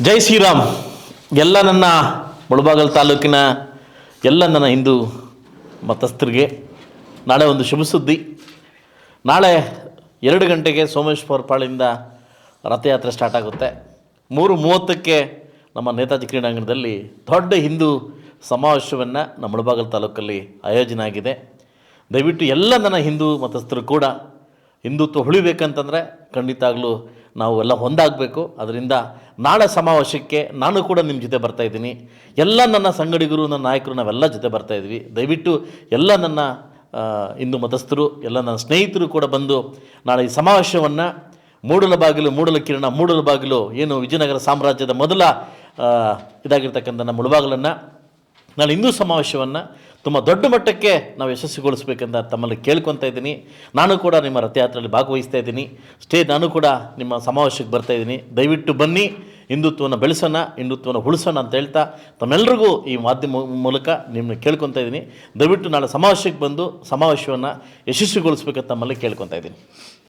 ಜೈ ಶ್ರೀರಾಮ್. ಎಲ್ಲ ನನ್ನ ಮುಳಬಾಗಲ್ ತಾಲೂಕಿನ ಎಲ್ಲ ನನ್ನ ಹಿಂದೂ ಮತಸ್ಥರಿಗೆ ನಾಳೆ ಒಂದು ಶುಭ ಸುದ್ದಿ. ನಾಳೆ 2 ಗಂಟೆಗೆ ಸೋಮೇಶ್ವರ ಪಾಳಿಂದ ರಥಯಾತ್ರೆ ಸ್ಟಾರ್ಟ್ ಆಗುತ್ತೆ. 3:30ಕ್ಕೆ ನಮ್ಮ ನೇತಾಜಿ ಕ್ರೀಡಾಂಗಣದಲ್ಲಿ ದೊಡ್ಡ ಹಿಂದೂ ಸಮಾವೇಶವನ್ನು ನಮ್ಮ ಮುಳಬಾಗಲ್ ತಾಲೂಕಲ್ಲಿ ಆಯೋಜನೆ ಆಗಿದೆ. ದಯವಿಟ್ಟು ಎಲ್ಲ ನನ್ನ ಹಿಂದೂ ಮತಸ್ಥರು ಕೂಡ ಹಿಂದುತ್ವ ಉಳಿಬೇಕಂತಂದರೆ ಖಂಡಿತಾಗಲೂ ನಾವು ಎಲ್ಲ ಒಂದಾಗಬೇಕು. ಅದರಿಂದ ನಾಳೆ ಸಮಾವೇಶಕ್ಕೆ ನಾನು ಕೂಡ ನಿಮ್ಮ ಜೊತೆ ಬರ್ತಾಯಿದ್ದೀನಿ. ಎಲ್ಲ ನನ್ನ ಸಂಗಡಿಗರು, ನನ್ನ ನಾಯಕರು ನಾವೆಲ್ಲ ಜೊತೆ ಬರ್ತಾಯಿದ್ವಿ. ದಯವಿಟ್ಟು ಎಲ್ಲ ನನ್ನ ಹಿಂದೂ ಮತಸ್ಥರು, ಎಲ್ಲ ನನ್ನ ಸ್ನೇಹಿತರು ಕೂಡ ಬಂದು ನಾಳೆ ಈ ಸಮಾವೇಶವನ್ನು ಮೂಡಲಬಾಗಿಲು ಏನು ವಿಜಯನಗರ ಸಾಮ್ರಾಜ್ಯದ ಮೊದಲ ಇದಾಗಿರ್ತಕ್ಕಂಥ ನಮ್ಮ ಮುಳಬಾಗಿಲನ್ನು ನಾಳೆ ಹಿಂದೂ ಸಮಾವೇಶವನ್ನು ತುಂಬ ದೊಡ್ಡ ಮಟ್ಟಕ್ಕೆ ನಾವು ಯಶಸ್ವಿಗೊಳಿಸ್ಬೇಕಂತ ತಮ್ಮಲ್ಲಿ ಕೇಳ್ಕೊತಾ ಇದ್ದೀನಿ. ನಾನು ಕೂಡ ನಿಮ್ಮ ರಥಯಾತ್ರೆಯಲ್ಲಿ ಭಾಗವಹಿಸ್ತಾ ಇದ್ದೀನಿ. ನಾನು ಕೂಡ ನಿಮ್ಮ ಸಮಾವೇಶಕ್ಕೆ ಬರ್ತಾಯಿದ್ದೀನಿ. ದಯವಿಟ್ಟು ಬನ್ನಿ, ಹಿಂದುತ್ವವನ್ನು ಬೆಳೆಸೋಣ, ಹಿಂದುತ್ವವನ್ನು ಉಳಿಸೋಣ ಅಂತ ಹೇಳ್ತಾ ತಮ್ಮೆಲ್ಲರಿಗೂ ಈ ಮಾಧ್ಯಮ ಮೂಲಕ ನಿಮ್ಮನ್ನು ಕೇಳ್ಕೊತಾ ಇದ್ದೀನಿ. ದಯವಿಟ್ಟು ನಾಳೆ ಸಮಾವೇಶಕ್ಕೆ ಬಂದು ಸಮಾವೇಶವನ್ನು ಯಶಸ್ವಿಗೊಳಿಸ್ಬೇಕಂತ ತಮ್ಮಲ್ಲಿ ಕೇಳ್ಕೊತಾ ಇದ್ದೀನಿ.